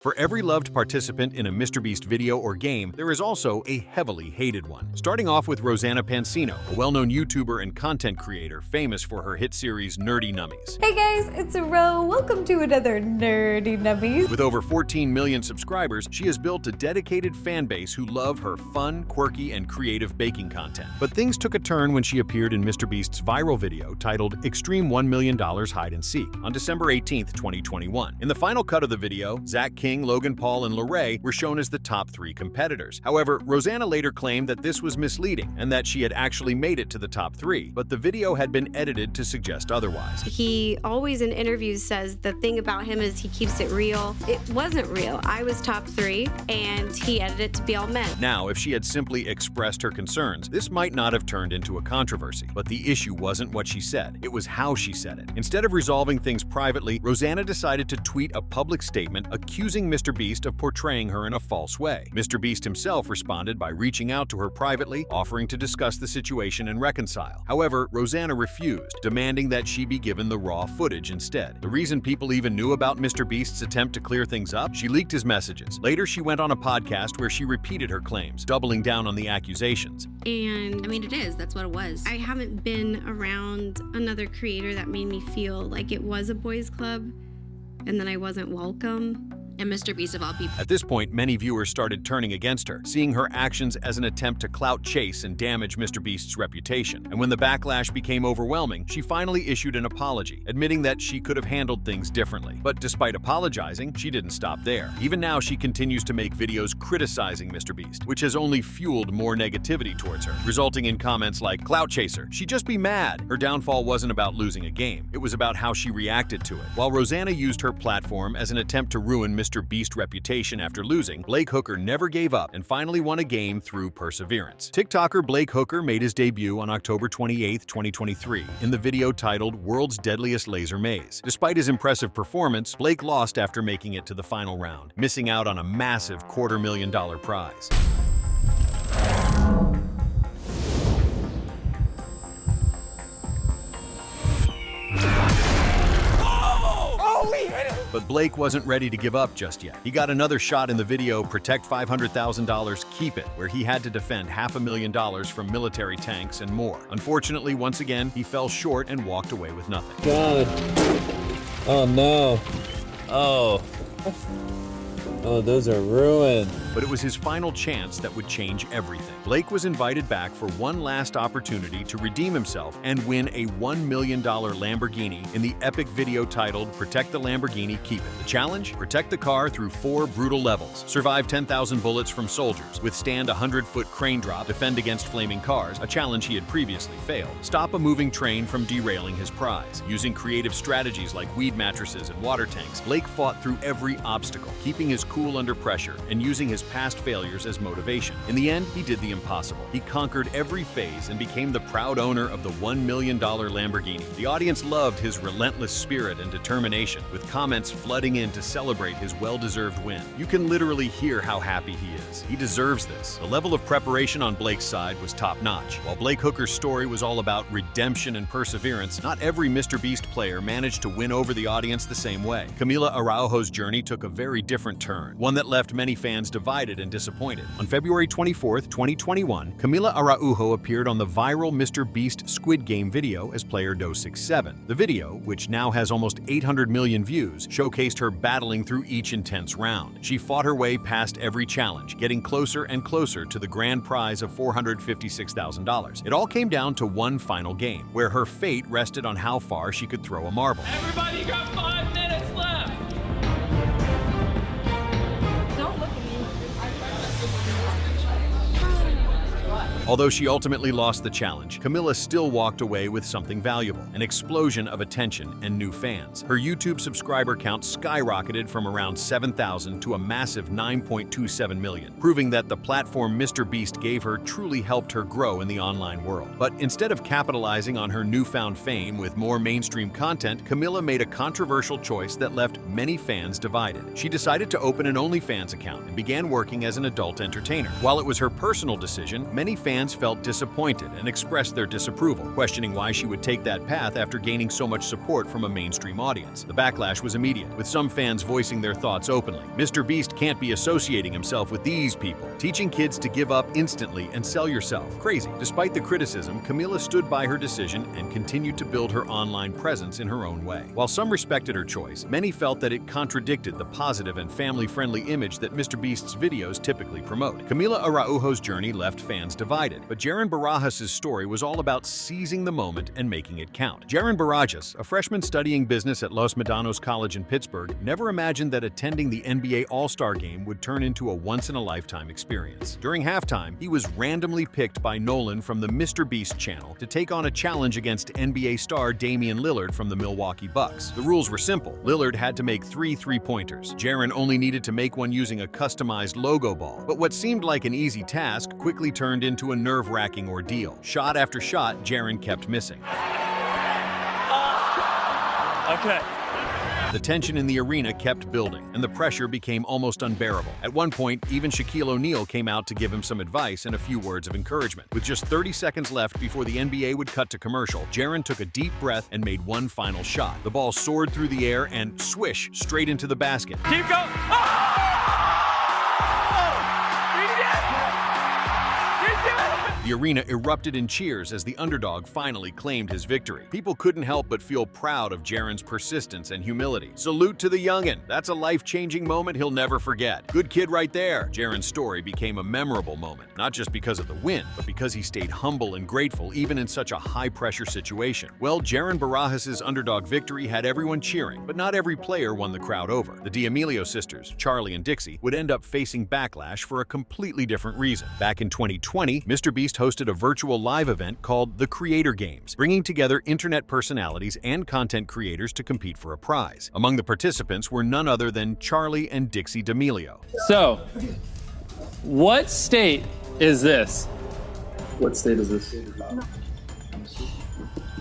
For every loved participant in a MrBeast video or game, there is also a heavily hated one. Starting off with Rosanna Pansino, a well-known YouTuber and content creator famous for her hit series Nerdy Nummies. Hey guys, it's Ro. Welcome to another Nerdy Nummies. With over 14 million subscribers, she has built a dedicated fan base who love her fun, quirky, and creative baking content. But things took a turn when she appeared in MrBeast's viral video titled Extreme $1 Million Hide and Seek on December 18, 2021. In the final cut of the video, Zach King, Logan Paul, and Lorray were shown as the top 3 competitors. However, Rosanna later claimed that this was misleading and that she had actually made it to the top 3, but the video had been edited to suggest otherwise. He always in interviews says the thing about him is he keeps it real. It wasn't real. I was top 3 and he edited it to be all men. Now, if she had simply expressed her concerns, this might not have turned into a controversy. But the issue wasn't what she said, it was how she said it. Instead of resolving things privately, Rosanna decided to tweet a public statement accusing MrBeast of portraying her in a false way. MrBeast himself responded by reaching out to her privately, offering to discuss the situation and reconcile. However, Rosanna refused, demanding that she be given the raw footage instead. The reason people even knew about MrBeast's attempt to clear things up? She leaked his messages. Later, she went on a podcast where she repeated her claims, doubling down on the accusations. And I mean, that's what it was. I haven't been around another creator that made me feel like it was a boys' club and that I wasn't welcome. And MrBeast of all people. At this point, many viewers started turning against her, seeing her actions as an attempt to clout chase and damage MrBeast's reputation. And when the backlash became overwhelming, she finally issued an apology, admitting that she could have handled things differently. But despite apologizing, she didn't stop there. Even now, she continues to make videos criticizing MrBeast, which has only fueled more negativity towards her, resulting in comments like, "Clout chaser, she'd just be mad." Her downfall wasn't about losing a game, it was about how she reacted to it. While Rosanna used her platform as an attempt to ruin MrBeast's reputation after losing, Blake Hooker never gave up and finally won a game through perseverance. TikToker Blake Hooker made his debut on October 28, 2023, in the video titled World's Deadliest Laser Maze. Despite his impressive performance, Blake lost after making it to the final round, missing out on a massive $250,000 prize. But Blake wasn't ready to give up just yet. He got another shot in the video Protect $500,000, Keep It, where he had to defend $500,000 from military tanks and more. Unfortunately, once again, he fell short and walked away with nothing. God. Oh no. Oh, those are ruined. But it was his final chance that would change everything. Blake was invited back for one last opportunity to redeem himself and win a $1 million Lamborghini in the epic video titled Protect the Lamborghini, Keep It. The challenge? Protect the car through 4 brutal levels, survive 10,000 bullets from soldiers, withstand a 100-foot crane drop, defend against flaming cars, a challenge he had previously failed, stop a moving train from derailing his prize. Using creative strategies like weed mattresses and water tanks, Blake fought through every obstacle, keeping his cool under pressure and using his past failures as motivation. In the end, he did the impossible. He conquered every phase and became the proud owner of the $1 million Lamborghini. The audience loved his relentless spirit and determination, with comments flooding in to celebrate his well-deserved win. You can literally hear how happy he is. He deserves this. The level of preparation on Blake's side was top-notch. While Blake Hooker's story was all about redemption and perseverance, not every MrBeast player managed to win over the audience the same way. Camila Araujo's journey took a very different turn, one that left many fans divided and disappointed. On February 24, 2021, Camila Araujo appeared on the viral MrBeast Squid Game video as player Do67. The video, which now has almost 800 million views, showcased her battling through each intense round. She fought her way past every challenge, getting closer and closer to the grand prize of $456,000. It all came down to one final game, where her fate rested on how far she could throw a marble. Everybody got 5 minutes left! Although she ultimately lost the challenge, Camila still walked away with something valuable, an explosion of attention and new fans. Her YouTube subscriber count skyrocketed from around 7,000 to a massive 9.27 million, proving that the platform MrBeast gave her truly helped her grow in the online world. But instead of capitalizing on her newfound fame with more mainstream content, Camila made a controversial choice that left many fans divided. She decided to open an OnlyFans account and began working as an adult entertainer. While it was her personal decision, many fans fans felt disappointed and expressed their disapproval, questioning why she would take that path after gaining so much support from a mainstream audience. The backlash was immediate, with some fans voicing their thoughts openly. MrBeast can't be associating himself with these people, teaching kids to give up instantly and sell yourself. Crazy. Despite the criticism, Camila stood by her decision and continued to build her online presence in her own way. While some respected her choice, many felt that it contradicted the positive and family-friendly image that MrBeast's videos typically promote. Camila Araujo's journey left fans divided, but Jaren Barajas' story was all about seizing the moment and making it count. Jaren Barajas, a freshman studying business at Los Medanos College in Pittsburgh, never imagined that attending the NBA All-Star Game would turn into a once-in-a-lifetime experience. During halftime, he was randomly picked by Nolan from the MrBeast channel to take on a challenge against NBA star Damian Lillard from the Milwaukee Bucks. The rules were simple. Lillard had to make 3 three-pointers. Jaren only needed to make one using a customized logo ball. But what seemed like an easy task quickly turned into a nerve-wracking ordeal. Shot after shot, Jaren kept missing. Okay. The tension in the arena kept building, and the pressure became almost unbearable. At one point, even Shaquille O'Neal came out to give him some advice and a few words of encouragement. With just 30 seconds left before the NBA would cut to commercial, Jaren took a deep breath and made one final shot. The ball soared through the air and swish straight into the basket. Keep going. Oh! He did it! He did it! The arena erupted in cheers as the underdog finally claimed his victory. People couldn't help but feel proud of Jaren's persistence and humility. Salute to the youngin'. That's a life-changing moment he'll never forget. Good kid right there. Jaren's story became a memorable moment, not just because of the win, but because he stayed humble and grateful even in such a high-pressure situation. Well, Jaren Barajas' underdog victory had everyone cheering, but not every player won the crowd over. The D'Amelio sisters, Charlie and Dixie, would end up facing backlash for a completely different reason. Back in 2020, MrBeast hosted a virtual live event called The Creator Games, bringing together internet personalities and content creators to compete for a prize. Among the participants were none other than Charlie and Dixie D'Amelio. So, what state is this? What state is this?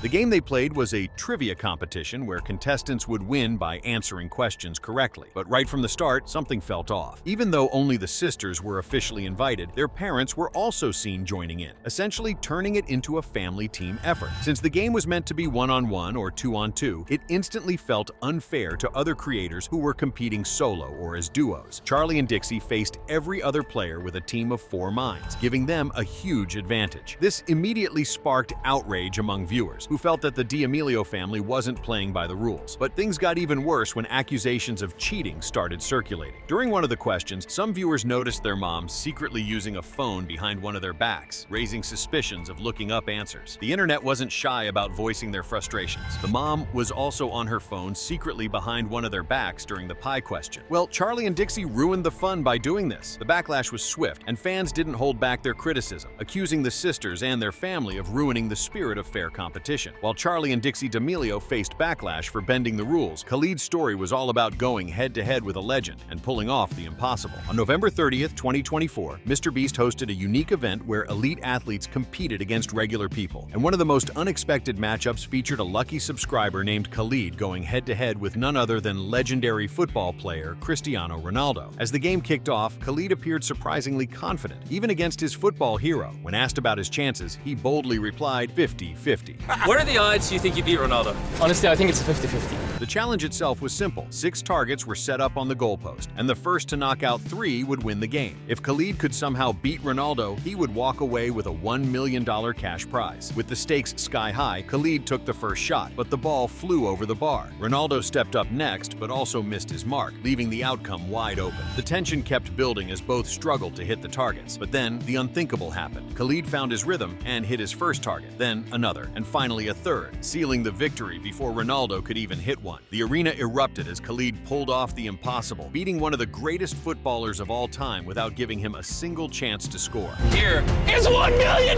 The game they played was a trivia competition where contestants would win by answering questions correctly. But right from the start, something felt off. Even though only the sisters were officially invited, their parents were also seen joining in, essentially turning it into a family team effort. Since the game was meant to be one-on-one or two-on-two, it instantly felt unfair to other creators who were competing solo or as duos. Charlie and Dixie faced every other player with a team of 4 minds, giving them a huge advantage. This immediately sparked outrage among viewers, who felt that the D'Amelio family wasn't playing by the rules. But things got even worse when accusations of cheating started circulating. During one of the questions, some viewers noticed their mom secretly using a phone behind one of their backs, raising suspicions of looking up answers. The internet wasn't shy about voicing their frustrations. The mom was also on her phone secretly behind one of their backs during the pie question. Well, Charlie and Dixie ruined the fun by doing this. The backlash was swift, and fans didn't hold back their criticism, accusing the sisters and their family of ruining the spirit of fair competition. While Charlie and Dixie D'Amelio faced backlash for bending the rules, Khalid's story was all about going head-to-head with a legend and pulling off the impossible. On November 30th, 2024, MrBeast hosted a unique event where elite athletes competed against regular people. And one of the most unexpected matchups featured a lucky subscriber named Khalid going head-to-head with none other than legendary football player Cristiano Ronaldo. As the game kicked off, Khalid appeared surprisingly confident, even against his football hero. When asked about his chances, he boldly replied 50-50. What are the odds you think you beat Ronaldo? Honestly, I think it's a 50-50. The challenge itself was simple. 6 targets were set up on the goalpost, and the first to knock out 3 would win the game. If Khalid could somehow beat Ronaldo, he would walk away with a $1 million cash prize. With the stakes sky high, Khalid took the first shot, but the ball flew over the bar. Ronaldo stepped up next, but also missed his mark, leaving the outcome wide open. The tension kept building as both struggled to hit the targets. But then, the unthinkable happened. Khalid found his rhythm and hit his first target, then another, and finally a third, sealing the victory before Ronaldo could even hit one. The arena erupted as Khalid pulled off the impossible, beating one of the greatest footballers of all time without giving him a single chance to score. Here is $1 million!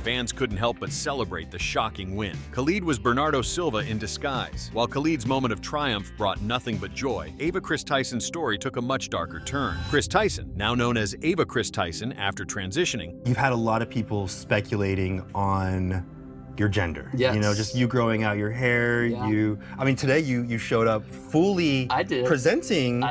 Fans couldn't help but celebrate the shocking win. Khalid was Bernardo Silva in disguise. While Khalid's moment of triumph brought nothing but joy, Ava Chris Tyson's story took a much darker turn. Chris Tyson, now known as Ava Chris Tyson after transitioning, You've had a lot of people speculating on your gender. Yes. You know, just you growing out your hair. Yeah. I mean, today you showed up fully presenting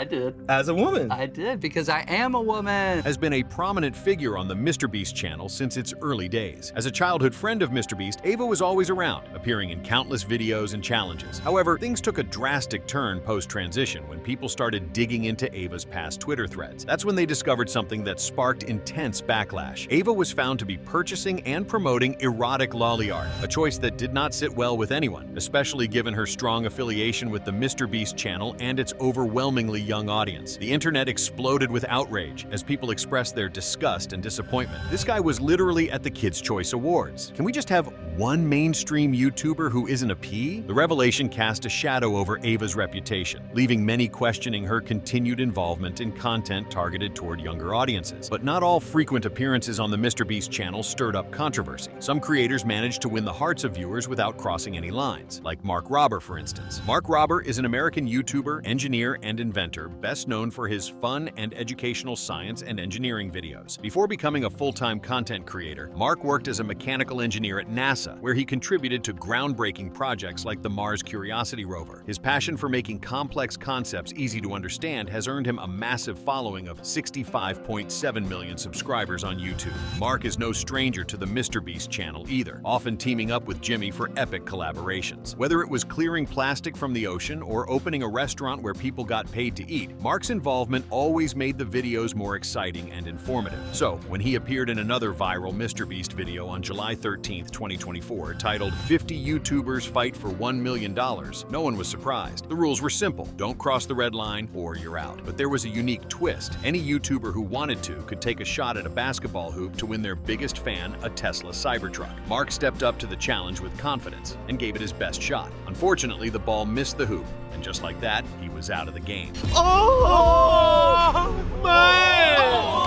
as a woman. I did, because I am a woman. Has been a prominent figure on the MrBeast channel since its early days. As a childhood friend of MrBeast, Ava was always around, appearing in countless videos and challenges. However, things took a drastic turn post-transition when people started digging into Ava's past Twitter threads. That's when they discovered something that sparked intense backlash. Ava was found to be purchasing and promoting erotic lolly art, a choice that did not sit well with anyone, especially given her strong affiliation with the MrBeast channel and its overwhelmingly young audience. The internet exploded with outrage as people expressed their disgust and disappointment. This guy was literally at the Kids' Choice Awards. Can we just have one mainstream YouTuber who isn't a P? The revelation cast a shadow over Ava's reputation, leaving many questioning her continued involvement in content targeted toward younger audiences. But not all frequent appearances on the MrBeast channel stirred up controversy. Some creators managed to win the hearts of viewers without crossing any lines, like Mark Robber, for instance. Mark Robber is an American YouTuber, engineer, and inventor, best known for his fun and educational science and engineering videos. Before becoming a full-time content creator, Mark worked as a mechanical engineer at NASA, where he contributed to groundbreaking projects like the Mars Curiosity rover. His passion for making complex concepts easy to understand has earned him a massive following of 65.7 million subscribers on YouTube. Mark is no stranger to the MrBeast channel either, often teaming up with Jimmy for epic collaborations. Whether it was clearing plastic from the ocean or opening a restaurant where people got paid to eat, Mark's involvement always made the videos more exciting and informative. So, when he appeared in another viral MrBeast video on July 13th, 2024, titled 50 YouTubers Fight for $1 Million, no one was surprised. The rules were simple: don't cross the red line or you're out. But there was a unique twist. Any YouTuber who wanted to could take a shot at a basketball hoop to win their biggest fan a Tesla Cybertruck. Mark stepped up to the challenge with confidence and gave it his best shot. Unfortunately, the ball missed the hoop, and just like that, he was out of the game. Oh, man!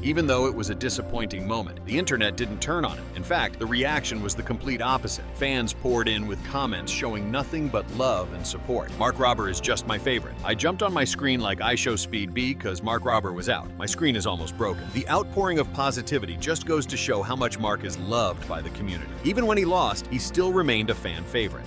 Even though it was a disappointing moment, the internet didn't turn on it. In fact, the reaction was the complete opposite. Fans poured in with comments showing nothing but love and support. Mark Robber is just my favorite. I jumped on my screen like I show Speed B because Mark Robber was out. My screen is almost broken. The outpouring of positivity just goes to show how much Mark is loved by the community. Even when he lost, he still remained a fan favorite.